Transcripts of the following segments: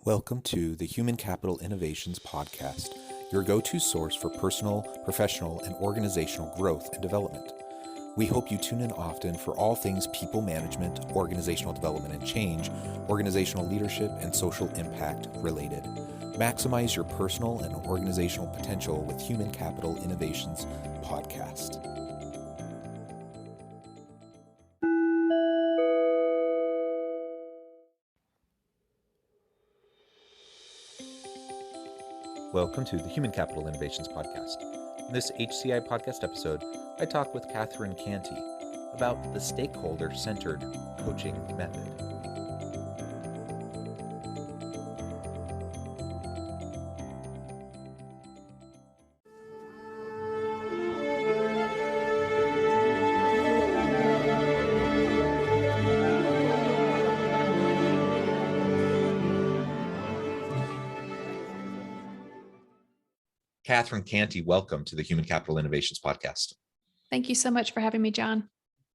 Welcome to the Human Capital Innovations Podcast, your go-to source for personal, professional, and organizational growth and development. We hope you tune in often for all things people management, organizational development and change, organizational leadership, and social impact related. Maximize your personal and organizational potential with Human Capital Innovations Podcast. Welcome to the Human Capital Innovations Podcast. In this HCI podcast episode, I talk with Cantey about the stakeholder-centered coaching method. Cantey, welcome to the Human Capital Innovations Podcast. Thank you so much for having me, John.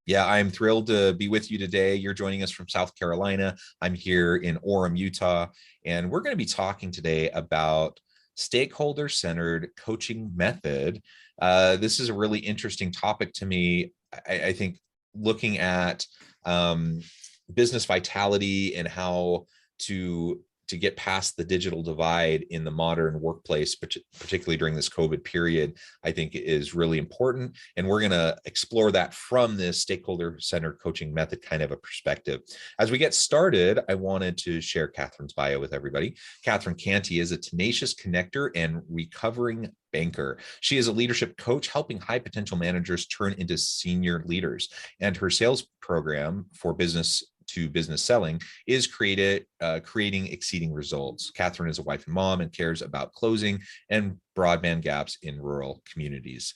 Yeah, I'm thrilled to be with you today. You're joining us from South Carolina. I'm here in Orem, Utah, and we're going to be talking today about stakeholder-centered coaching method. This is a really interesting topic to me. I think looking at business vitality and how to get past the digital divide in the modern workplace, particularly during this COVID period, I think is really important. And we're going to explore that from this stakeholder-centered coaching method kind of a perspective. As we get started, I wanted to share Catherine's bio with everybody. Catherine Cantey is a tenacious connector and recovering banker. She is a leadership coach helping high potential managers turn into senior leaders. And her sales program for business to business selling is creating exceeding results. Catherine is a wife and mom and cares about closing and broadband gaps in rural communities.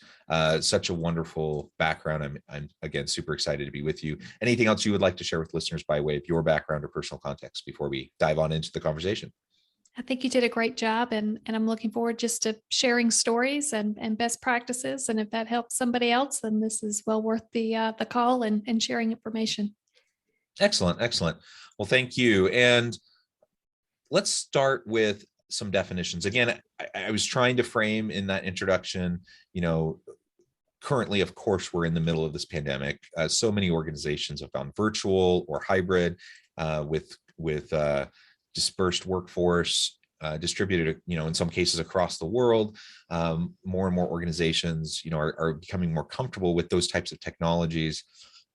Such a wonderful background. I'm again super excited to be with you. Anything else you would like to share with listeners by way of your background or personal context before we dive on into the conversation? I think you did a great job, and I'm looking forward just to sharing stories and best practices. And if that helps somebody else, then this is well worth the call and sharing information. Excellent. Well, thank you. And let's start with some definitions. Again, I was trying to frame in that introduction, currently, of course, we're in the middle of this pandemic. So many organizations have gone virtual or hybrid with dispersed workforce, distributed, in some cases across the world. More and more organizations, are becoming more comfortable with those types of technologies.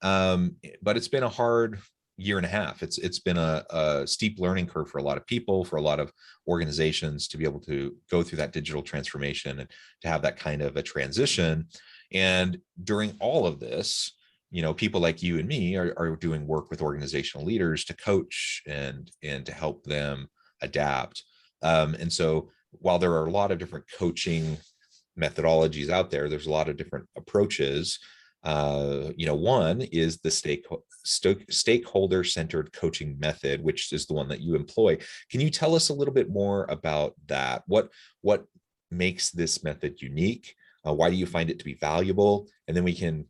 But it's been a hard year and a half. It's been a steep learning curve for a lot of people, for a lot of organizations to be able to go through that digital transformation and to have that kind of a transition. And during all of this, people like you and me are doing work with organizational leaders to coach and to help them adapt. And so while there are a lot of different coaching methodologies out there, there's a lot of different approaches. One is the stakeholder-centered coaching method, which is the one that you employ. Can you tell us a little bit more about that? What makes this method unique? Why do you find it to be valuable? And then we can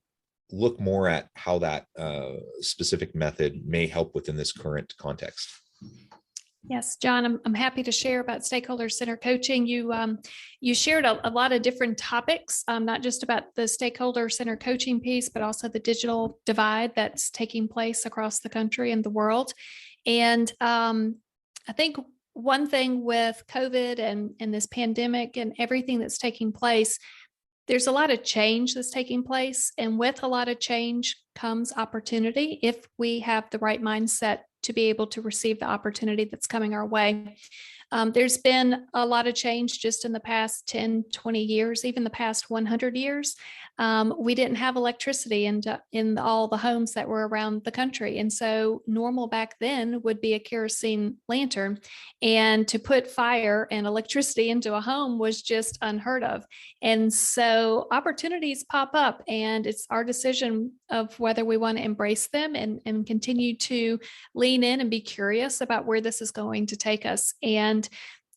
look more at how that specific method may help within this current context. Yes, John, I'm happy to share about stakeholder-centered coaching. You shared a lot of different topics, not just about the stakeholder-centered coaching piece, but also the digital divide that's taking place across the country and the world. And I think one thing with COVID and this pandemic and everything that's taking place, there's a lot of change that's taking place. And with a lot of change comes opportunity if we have the right mindset to be able to receive the opportunity that's coming our way. There's been a lot of change just in the past 10, 20 years, even the past 100 years. We didn't have electricity in all the homes that were around the country. And so normal back then would be a kerosene lantern. And to put fire and electricity into a home was just unheard of. And so opportunities pop up, and it's our decision of whether we want to embrace them and continue to lean in and be curious about where this is going to take us. And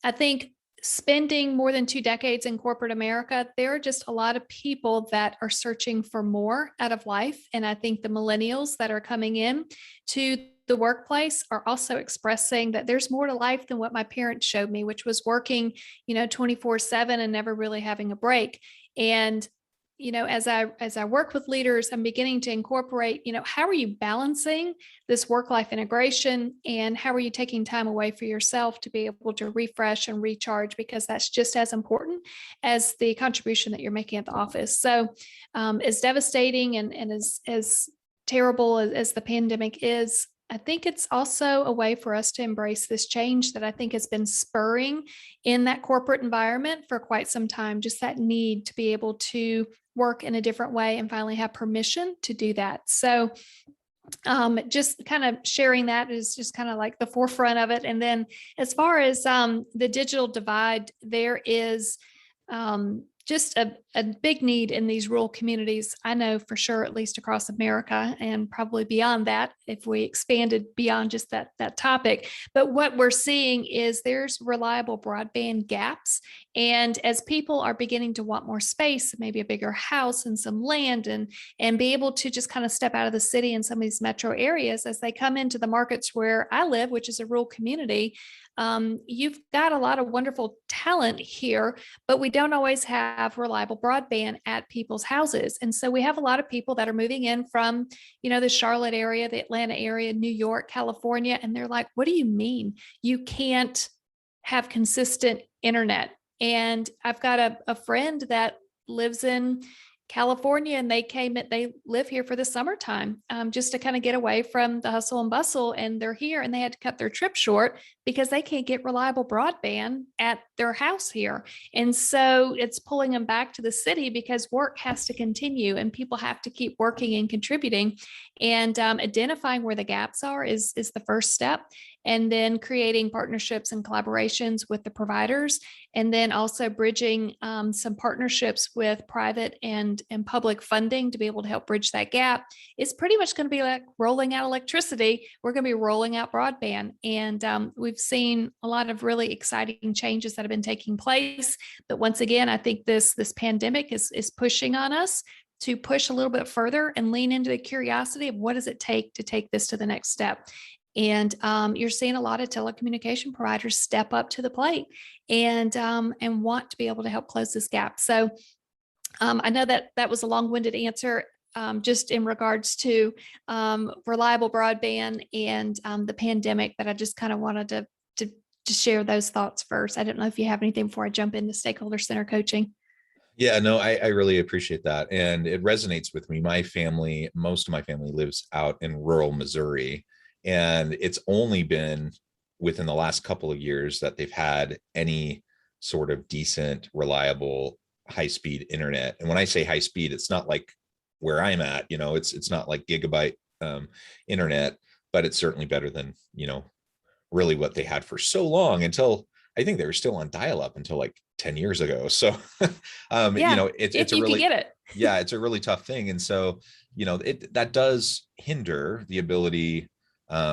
I think spending more than 2 decades in corporate America, there are just a lot of people that are searching for more out of life. And I think the millennials that are coming in to the workplace are also expressing that there's more to life than what my parents showed me, which was working, 24/7 and never really having a break. And as I work with leaders, I'm beginning to incorporate, how are you balancing this work-life integration, and how are you taking time away for yourself to be able to refresh and recharge, because that's just as important as the contribution that you're making at the office. So as devastating and as terrible as the pandemic is, I think it's also a way for us to embrace this change that I think has been spurring in that corporate environment for quite some time, just that need to be able to work in a different way and finally have permission to do that. So just kind of sharing that is just kind of like the forefront of it. And then as far as the digital divide, there is just a big need in these rural communities. I know for sure, at least across America and probably beyond that, if we expanded beyond just that topic. But what we're seeing is there's reliable broadband gaps. And as people are beginning to want more space, maybe a bigger house and some land, and be able to just kind of step out of the city in some of these metro areas, as they come into the markets where I live, which is a rural community, you've got a lot of wonderful talent here, but we don't always have reliable broadband at people's houses. And so we have a lot of people that are moving in from, the Charlotte area, the Atlanta area, New York, California, and they're like, what do you mean you can't have consistent internet? And I've got a friend that lives in California, and they live here for the summertime, just to kind of get away from the hustle and bustle. And they're here, and they had to cut their trip short because they can't get reliable broadband at their house here. And so it's pulling them back to the city because work has to continue and people have to keep working and contributing. And identifying where the gaps are is the first step. And then creating partnerships and collaborations with the providers, and then also bridging some partnerships with private and public funding to be able to help bridge that gap. It's pretty much going to be like rolling out electricity. We're going to be rolling out broadband. And we've seen a lot of really exciting changes that have been taking place. But once again, I think this pandemic is pushing on us to push a little bit further and lean into the curiosity of what does it take to take this to the next step. And you're seeing a lot of telecommunication providers step up to the plate and want to be able to help close this gap. So I know that was a long-winded answer just in regards to reliable broadband and the pandemic, but I just kind of wanted to share those thoughts first. I don't know if you have anything before I jump into stakeholder center coaching. Yeah, no, I really appreciate that. And it resonates with me. Most of my family lives out in rural Missouri. And it's only been within the last couple of years that they've had any sort of decent, reliable, high-speed internet. And when I say high speed, it's not like where I'm at, it's not like gigabyte internet, but it's certainly better than, really what they had for so long, until I think they were still on dial-up until like 10 years ago. So, it's a really, get it. Yeah, it's a really tough thing. And so, that does hinder the ability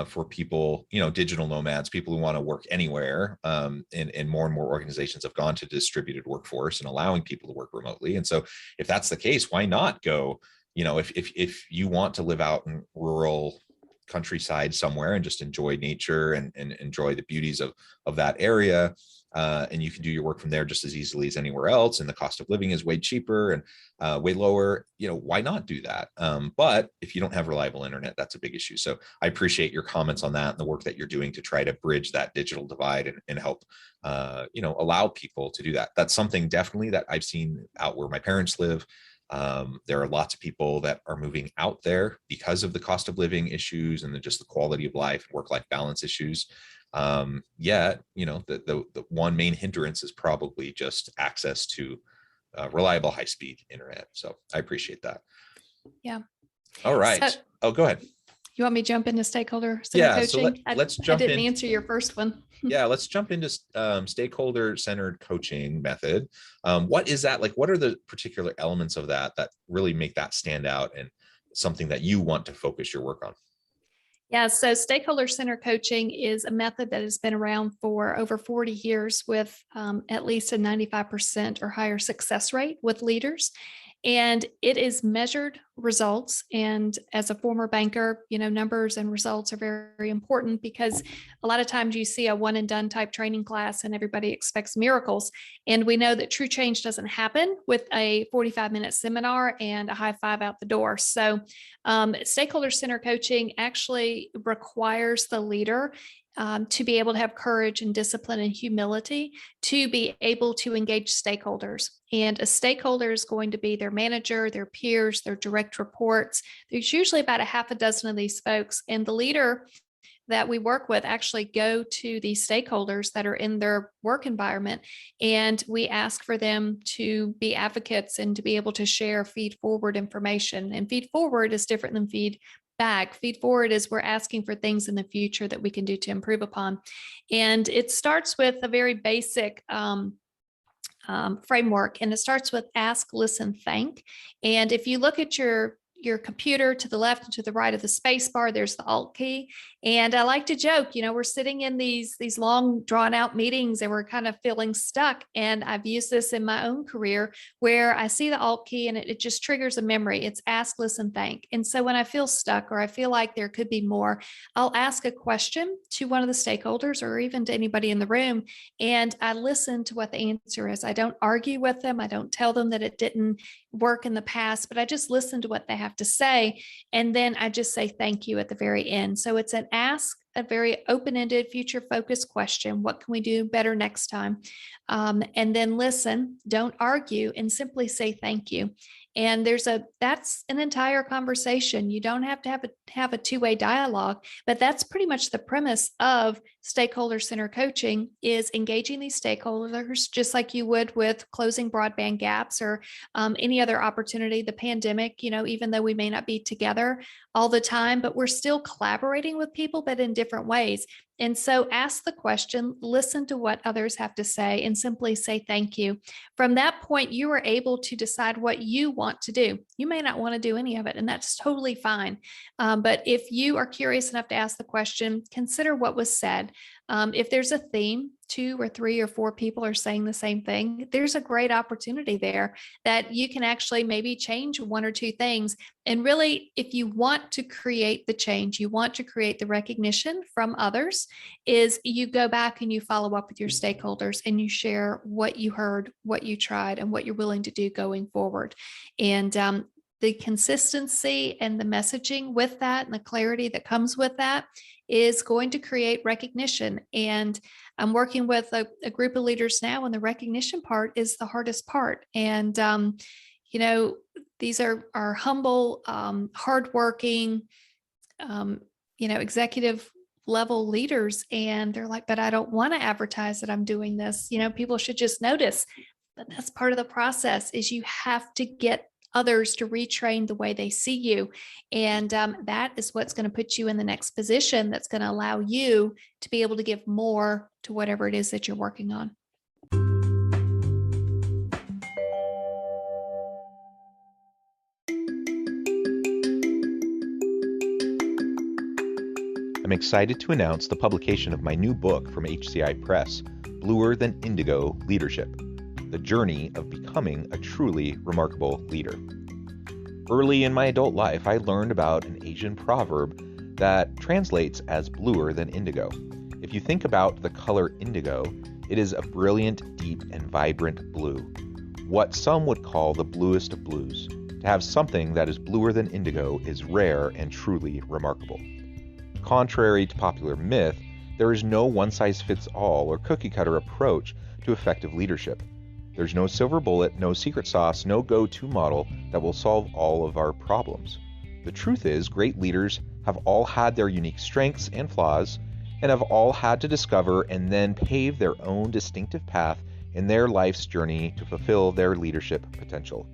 for people, digital nomads, people who want to work anywhere. And more organizations have gone to distributed workforce and allowing people to work remotely. And so if that's the case, why not go, if you want to live out in rural countryside somewhere and just enjoy nature and enjoy the beauties of that area, and you can do your work from there just as easily as anywhere else, and the cost of living is way cheaper and way lower, why not do that? But if you don't have reliable internet, that's a big issue. So I appreciate your comments on that and the work that you're doing to try to bridge that digital divide and help allow people to do that. That's something definitely that I've seen out where my parents live. There are lots of people that are moving out there because of the cost of living issues and just the quality of life, work-life balance issues. Yet, the one main hindrance is probably just access to reliable high-speed internet. So I appreciate that. Yeah. All right. So, oh, go ahead. You want me to jump into stakeholder center coaching? So let's jump in. I didn't answer your first one. Yeah, let's jump into stakeholder centered coaching method. What is that? Like, what are the particular elements of that really make that stand out and something that you want to focus your work on? Yeah, so stakeholder center coaching is a method that has been around for over 40 years with at least a 95% or higher success rate with leaders. And it is measured results. And as a former banker, numbers and results are very, very important, because a lot of times you see a one and done type training class and everybody expects miracles. And we know that true change doesn't happen with a 45-minute seminar and a high five out the door. So stakeholder center coaching actually requires the leader to be able to have courage and discipline and humility to be able to engage stakeholders. And a stakeholder is going to be their manager, their peers, their direct reports. There's usually about a half a dozen of these folks. And the leader that we work with actually go to these stakeholders that are in their work environment, and we ask for them to be advocates and to be able to share feed forward information. And feed forward is different than feed back. Feed forward is we're asking for things in the future that we can do to improve upon. And it starts with a very basic framework, and it starts with ask, listen, thank. And if you look at your computer, to the left and to the right of the space bar, there's the Alt key. And I like to joke, we're sitting in these long drawn out meetings and we're kind of feeling stuck. And I've used this in my own career where I see the Alt key and it just triggers a memory. It's ask, listen, thank. And so when I feel stuck or I feel like there could be more, I'll ask a question to one of the stakeholders or even to anybody in the room. And I listen to what the answer is. I don't argue with them. I don't tell them that it didn't work in the past, but I just listen to what they have to say. And then I just say thank you at the very end. So it's an ask, a very open-ended, future-focused question. What can we do better next time? And then listen, don't argue, and simply say thank you. And that's an entire conversation. You don't have to have a two-way dialogue, but that's pretty much the premise of stakeholder center coaching, is engaging these stakeholders, just like you would with closing broadband gaps or any other opportunity. The pandemic, even though we may not be together all the time, but we're still collaborating with people, but in different ways. And so ask the question, listen to what others have to say, and simply say thank you. From that point, you are able to decide what you want to do. You may not want to do any of it, and that's totally fine. But if you are curious enough to ask the question, consider what was said. If there's a theme, 2 or 3 or 4 people are saying the same thing, there's a great opportunity there that you can actually maybe change 1 or 2 things. And really, if you want to create the change, you want to create the recognition from others, is you go back and you follow up with your stakeholders and you share what you heard, what you tried, and what you're willing to do going forward. And the consistency and the messaging with that and the clarity that comes with that is going to create recognition. And I'm working with a group of leaders now, and the recognition part is the hardest part. And, these are humble, hardworking, executive level leaders. And they're like, but I don't want to advertise that I'm doing this. People should just notice. But that's part of the process, is you have to get others to retrain the way they see you. And that is what's going to put you in the next position that's going to allow you to be able to give more to whatever it is that you're working on. I'm excited to announce the publication of my new book from HCI Press, Bluer Than Indigo Leadership: The Journey of Becoming a Truly Remarkable Leader. Early in my adult life, I learned about an Asian proverb that translates as bluer than indigo. If you think about the color indigo, it is a brilliant, deep, and vibrant blue, what some would call the bluest of blues. To have something that is bluer than indigo is rare and truly remarkable. Contrary to popular myth, there is no one-size-fits-all or cookie-cutter approach to effective leadership. There's no silver bullet, no secret sauce, no go-to model that will solve all of our problems. The truth is, great leaders have all had their unique strengths and flaws, and have all had to discover and then pave their own distinctive path in their life's journey to fulfill their leadership potential.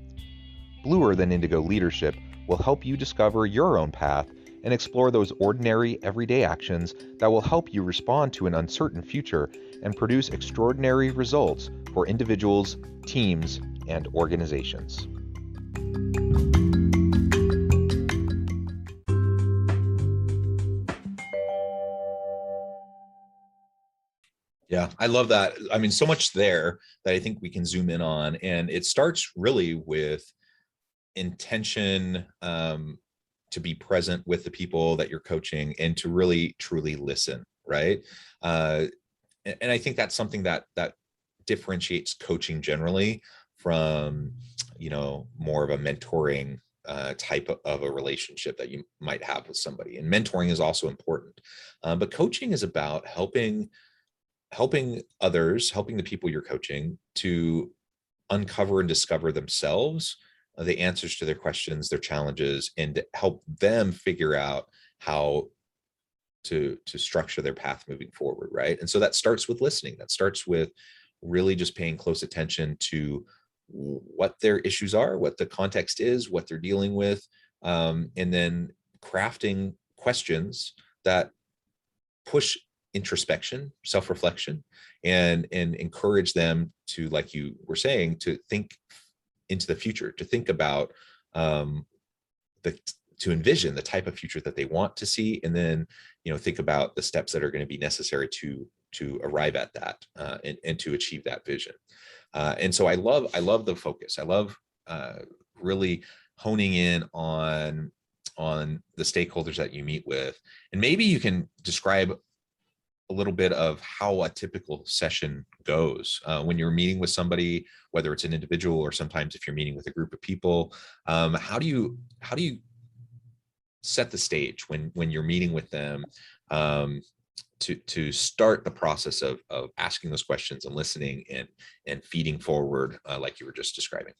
Bluer Than Indigo Leadership will help you discover your own path and explore those ordinary, everyday actions that will help you respond to an uncertain future and produce extraordinary results for individuals, teams, and organizations. Yeah, I love that. I mean, so much there that I think we can zoom in on. And it starts really with intention to be present with the people that you're coaching and to really truly listen, right? And I think that's something that differentiates coaching generally from, more of a mentoring type of a relationship that you might have with somebody. And mentoring is also important, but coaching is about helping others, helping the people you're coaching to uncover and discover themselves, the answers to their questions, their challenges, and help them figure out how to structure their path moving forward, right? And so that starts with listening. That starts with really just paying close attention to what their issues are, what the context is, what they're dealing with, and then crafting questions that push introspection, self-reflection, and encourage them to, like you were saying, to think into the future, to think about to envision the type of future that they want to see, and then think about the steps that are going to be necessary to arrive at that and to achieve that vision. And so I love the focus. I love really honing in on the stakeholders that you meet with. And maybe you can describe a little bit of how a typical session goes when you're meeting with somebody, whether it's an individual or sometimes if you're meeting with a group of people. How do you set the stage when you're meeting with them to start the process of asking those questions and listening and feeding forward, like you were just describing?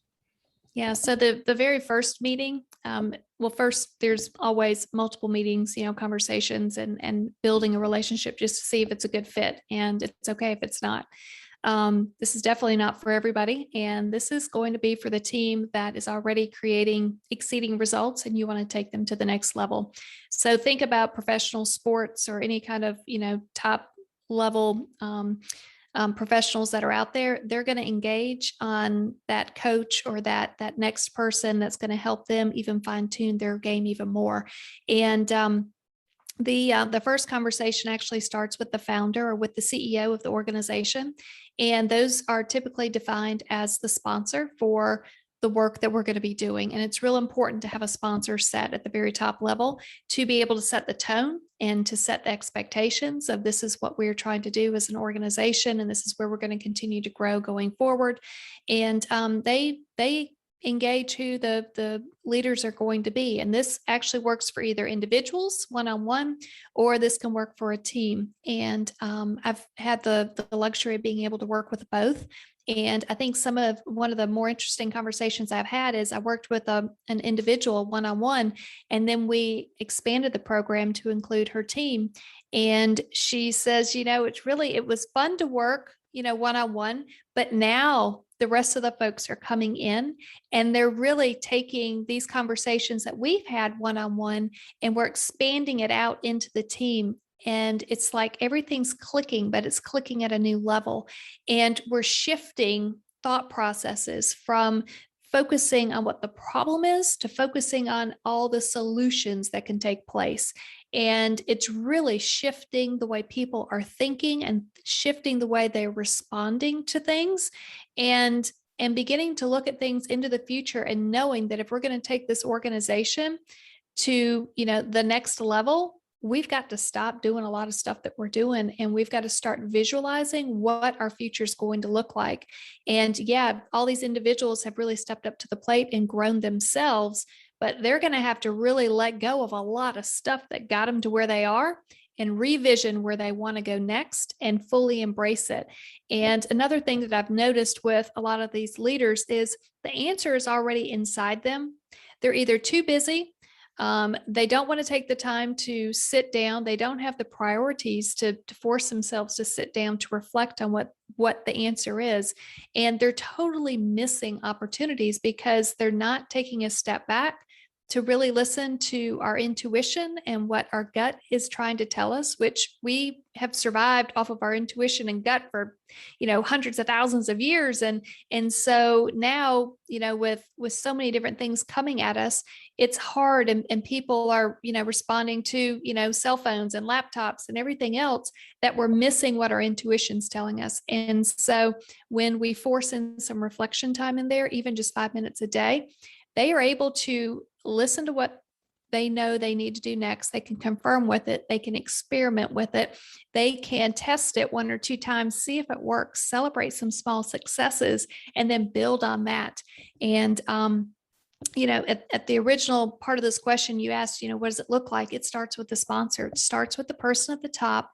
Yeah. So the very first meeting, well, first there's always multiple meetings, conversations and building a relationship just to see if it's a good fit, and it's okay if it's not. This is definitely not for everybody. And this is going to be for the team that is already creating exceeding results and you want to take them to the next level. So think about professional sports or any kind of, top level professionals that are out there. They're going to engage on that coach or that next person that's going to help them even fine tune their game even more. And the first conversation actually starts with the founder or with the CEO of the organization. And those are typically defined as the sponsor for the work that we're going to be doing. And it's real important to have a sponsor set at the very top level to be able to set the tone and to set the expectations of this is what we're trying to do as an organization. And this is where we're going to continue to grow going forward. And they engage who the leaders are going to be. And this actually works for either individuals one-on-one, or this can work for a team. And I've had the luxury of being able to work with both. And I think one of the more interesting conversations I've had is I worked with an individual one-on-one, and then we expanded the program to include her team. And she says, it was fun to work, one-on-one, but now the rest of the folks are coming in and they're really taking these conversations that we've had one-on-one and we're expanding it out into the team. And it's like everything's clicking, but it's clicking at a new level. And we're shifting thought processes from focusing on what the problem is to focusing on all the solutions that can take place. And it's really shifting the way people are thinking and shifting the way they're responding to things, and beginning to look at things into the future and knowing that if we're going to take this organization to, the next level, we've got to stop doing a lot of stuff that we're doing, and we've got to start visualizing what our future is going to look like. And yeah, all these individuals have really stepped up to the plate and grown themselves, but they're going to have to really let go of a lot of stuff that got them to where they are and revision where they want to go next and fully embrace it. And another thing that I've noticed with a lot of these leaders is the answer is already inside them. They're either too busy, they don't want to take the time to sit down. They don't have the priorities to force themselves to sit down to reflect on what the answer is. And they're totally missing opportunities because they're not taking a step back to really listen to our intuition and what our gut is trying to tell us, which we have survived off of our intuition and gut for, hundreds of thousands of years. And so now, with so many different things coming at us, it's hard. And people are, responding to, cell phones and laptops and everything else that we're missing what our intuition's telling us. And so when we force in some reflection time in there, even just 5 minutes a day, they are able to listen to what they know they need to do next. They can confirm with it. They can experiment with it. They can test it 1 or 2 times, see if it works, celebrate some small successes, and then build on that. And, at the original part of this question, you asked, what does it look like? It starts with the sponsor. It starts with the person at the top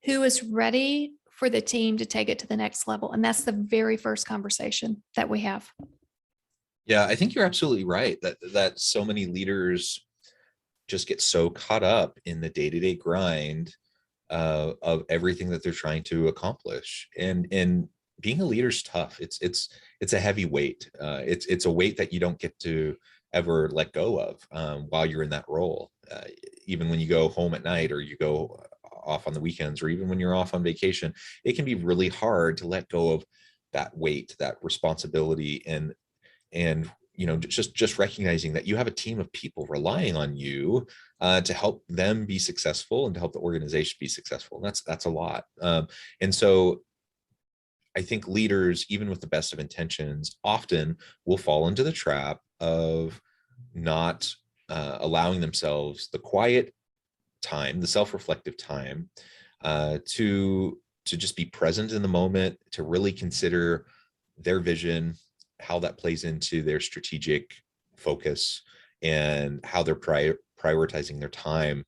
who is ready for the team to take it to the next level. And that's the very first conversation that we have. Yeah, I think you're absolutely right that so many leaders just get so caught up in the day-to-day grind of everything that they're trying to accomplish. And being a leader is tough. It's a heavy weight. It's a weight that you don't get to ever let go of while you're in that role. Even when you go home at night, or you go off on the weekends, or even when you're off on vacation, it can be really hard to let go of that weight, that responsibility, and just recognizing that you have a team of people relying on you to help them be successful and to help the organization be successful. And that's a lot. And so I think leaders, even with the best of intentions, often will fall into the trap of not allowing themselves the quiet time, the self-reflective time, to just be present in the moment, to really consider their vision, how that plays into their strategic focus, and how they're prioritizing their time.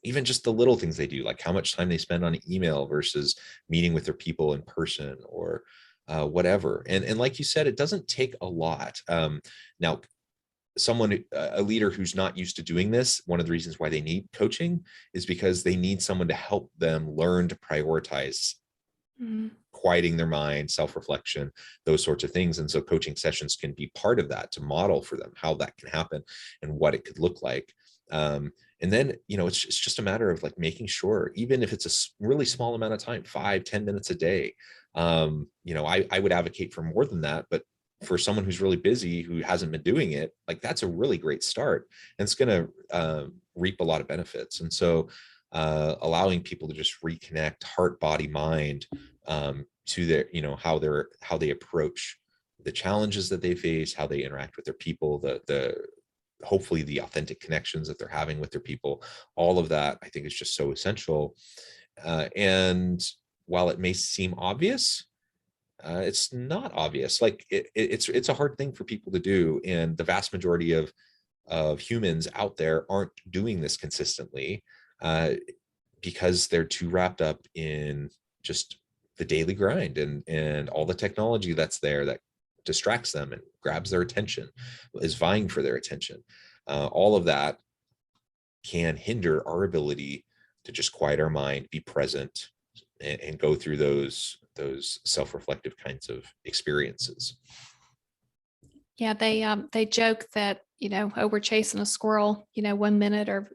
Even just the little things they do, like how much time they spend on email versus meeting with their people in person, or whatever. And like you said, it doesn't take a lot. Now, a leader who's not used to doing this, one of the reasons why they need coaching is because they need someone to help them learn to prioritize quieting their mind, self-reflection, those sorts of things. And so coaching sessions can be part of that, to model for them how that can happen and what it could look like. And then, it's just a matter of like making sure, even if it's a really small amount of time, 5-10 minutes a day, I would advocate for more than that, but for someone who's really busy, who hasn't been doing it, like that's a really great start, and it's going to reap a lot of benefits. And so allowing people to just reconnect heart, body, mind, to their, how they approach the challenges that they face, how they interact with their people, the hopefully the authentic connections that they're having with their people. All of that, I think, is just so essential. And while it may seem obvious, it's not obvious. Like it's a hard thing for people to do, and the vast majority of humans out there aren't doing this consistently, because they're too wrapped up in just the daily grind and all the technology that's there that distracts them and grabs their attention, is vying for their attention. All of that can hinder our ability to just quiet our mind, be present, and go through those self-reflective kinds of experiences. Yeah, they joke that, we're chasing a squirrel, 1 minute, or,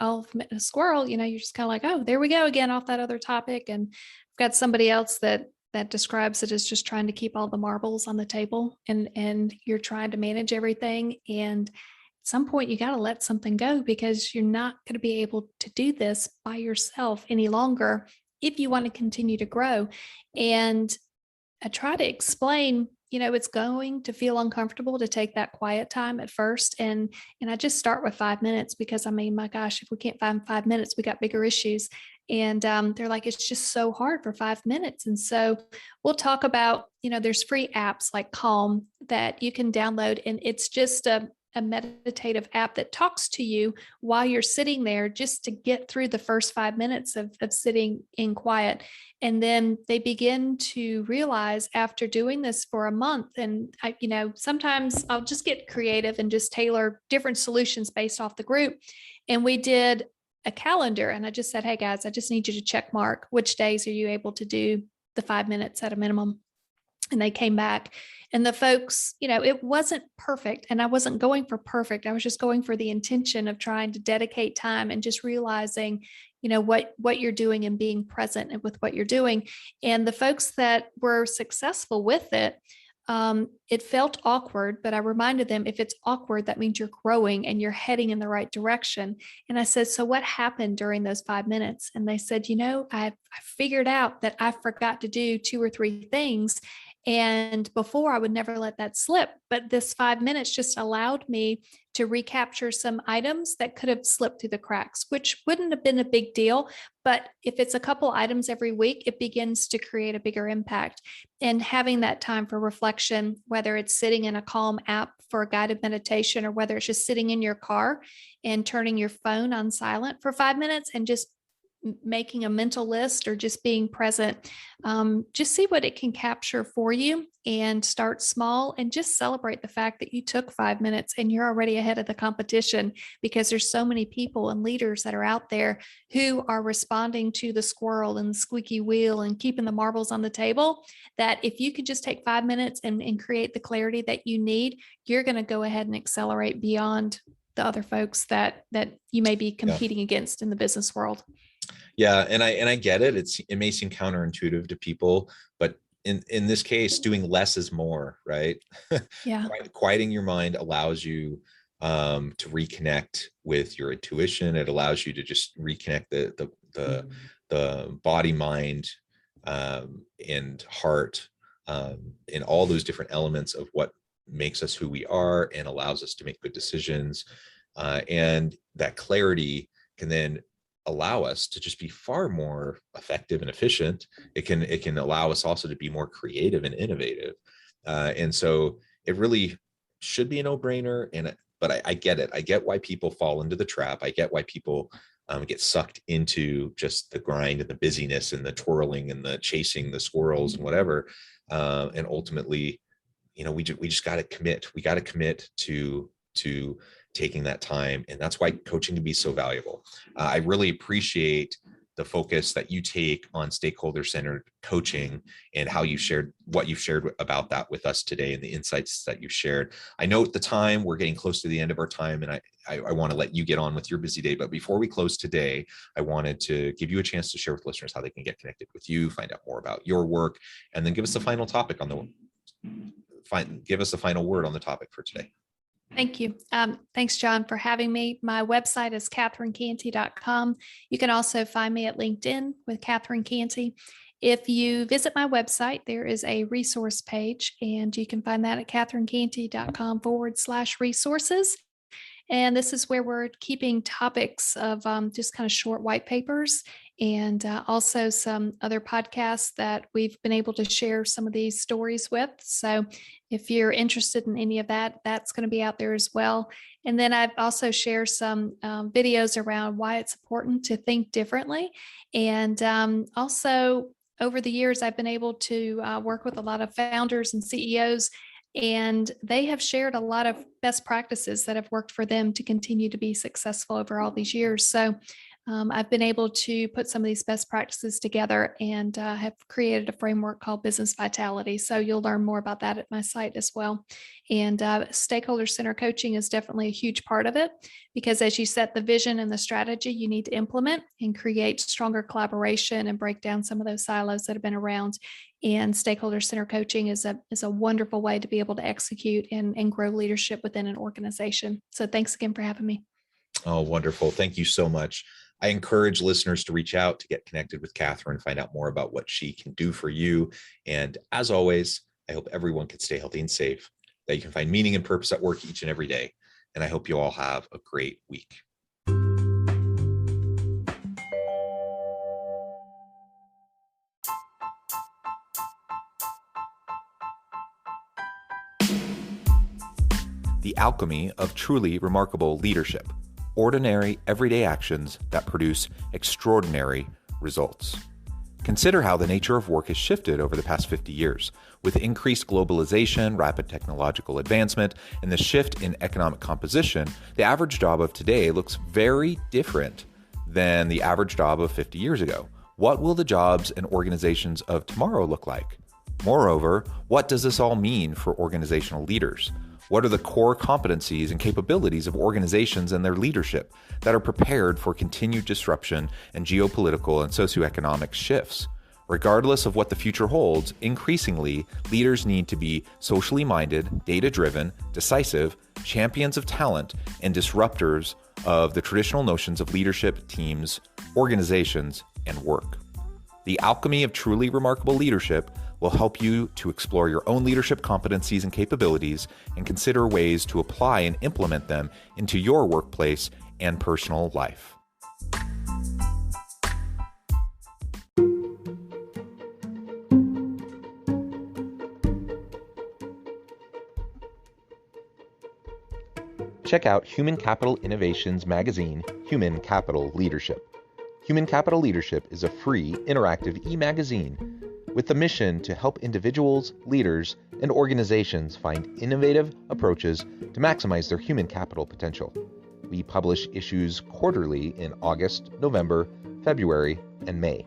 a squirrel, you're just kind of like, oh, there we go again, off that other topic. And I've got somebody else that describes it as just trying to keep all the marbles on the table, and you're trying to manage everything. And at some point you got to let something go, because you're not going to be able to do this by yourself any longer if you want to continue to grow. And I try to explain, it's going to feel uncomfortable to take that quiet time at first. And I just start with 5 minutes, because my gosh, if we can't find 5 minutes, we got bigger issues. And they're like, it's just so hard for 5 minutes. And so we'll talk about, there's free apps like Calm that you can download, and it's just a meditative app that talks to you while you're sitting there, just to get through the first 5 minutes of sitting in quiet. And then they begin to realize, after doing this for a month, and sometimes I'll just get creative and just tailor different solutions based off the group. And we did a calendar, and I just said, hey guys, I just need you to check mark which days are you able to do the 5 minutes at a minimum. And they came back, and the folks, it wasn't perfect, and I wasn't going for perfect. I was just going for the intention of trying to dedicate time and just realizing, what you're doing and being present with what you're doing. And the folks that were successful with it, it felt awkward, but I reminded them if it's awkward, that means you're growing and you're heading in the right direction. And I said, so what happened during those 5 minutes? And they said, I figured out that I forgot to do 2 or 3 things. And before I would never let that slip. But this 5 minutes just allowed me to recapture some items that could have slipped through the cracks, which wouldn't have been a big deal. But if it's a couple items every week, it begins to create a bigger impact. And having that time for reflection, whether it's sitting in a calm app for a guided meditation, or whether it's just sitting in your car and turning your phone on silent for 5 minutes and just making a mental list or just being present, just see what it can capture for you and start small and just celebrate the fact that you took 5 minutes and you're already ahead of the competition, because there's so many people and leaders that are out there who are responding to the squirrel and the squeaky wheel and keeping the marbles on the table, that if you could just take 5 minutes and create the clarity that you need, you're going to go ahead and accelerate beyond the other folks that you may be competing against in the business world. Yeah, and I get it. It may seem counterintuitive to people, but in this case, doing less is more, right? Yeah. Quieting your mind allows you to reconnect with your intuition. It allows you to just reconnect the body, mind, and heart, in all those different elements of what makes us who we are and allows us to make good decisions. And that clarity can then allow us to just be far more effective and efficient. It can allow us also to be more creative and innovative. And so it really should be a no-brainer. But I get it. I get why people fall into the trap. I get why people get sucked into just the grind and the busyness and the twirling and the chasing the squirrels and whatever. And ultimately, we just got to commit. We got to commit to taking that time. And that's why coaching can be so valuable. I really appreciate the focus that you take on stakeholder-centered coaching and how you shared what you've shared about that with us today and the insights that you've shared. I know at the time we're getting close to the end of our time, and I want to let you get on with your busy day. But before we close today, I wanted to give you a chance to share with listeners how they can get connected with you, find out more about your work, and then give us a final topic give us a final word on the topic for today. Thank you. Thanks, John, for having me. My website is catherinecantey.com. You can also find me at LinkedIn with Catherine Cantey. If you visit my website, there is a resource page, and you can find that at catherinecantey.com/resources. And this is where we're keeping topics of just kind of short white papers, and also some other podcasts that we've been able to share some of these stories with. So if you're interested in any of that, that's going to be out there as well. And then I've also shared some videos around why it's important to think differently. And also over the years, I've been able to work with a lot of founders and CEOs, and they have shared a lot of best practices that have worked for them to continue to be successful over all these years. So I've been able to put some of these best practices together and have created a framework called Business Vitality. So you'll learn more about that at my site as well. And stakeholder center coaching is definitely a huge part of it, because as you set the vision and the strategy, you need to implement and create stronger collaboration and break down some of those silos that have been around. And stakeholder center coaching is a wonderful way to be able to execute and grow leadership within an organization. So thanks again for having me. Oh, wonderful. Thank you so much. I encourage listeners to reach out to get connected with Catherine, find out more about what she can do for you. And as always, I hope everyone can stay healthy and safe, that you can find meaning and purpose at work each and every day. And I hope you all have a great week. The alchemy of truly remarkable leadership. Ordinary, everyday actions that produce extraordinary results. Consider how the nature of work has shifted over the past 50 years. With increased globalization, rapid technological advancement, and the shift in economic composition, the average job of today looks very different than the average job of 50 years ago. What will the jobs and organizations of tomorrow look like? Moreover, what does this all mean for organizational leaders? What are the core competencies and capabilities of organizations and their leadership that are prepared for continued disruption and geopolitical and socioeconomic shifts? Regardless of what the future holds, increasingly, leaders need to be socially minded, data-driven, decisive, champions of talent, and disruptors of the traditional notions of leadership, teams, organizations, and work. The alchemy of truly remarkable leadership will help you to explore your own leadership competencies and capabilities and consider ways to apply and implement them into your workplace and personal life. Check out Human Capital Innovations magazine, Human Capital Leadership. Human Capital Leadership is a free, interactive e-magazine with the mission to help individuals, leaders, and organizations find innovative approaches to maximize their human capital potential. We publish issues quarterly in August, November, February, and May.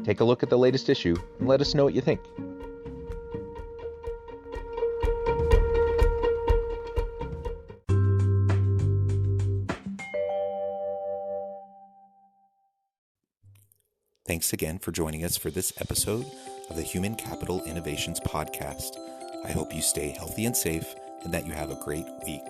Take a look at the latest issue and let us know what you think. Thanks again for joining us for this episode of the Human Capital Innovations Podcast. I hope you stay healthy and safe and that you have a great week.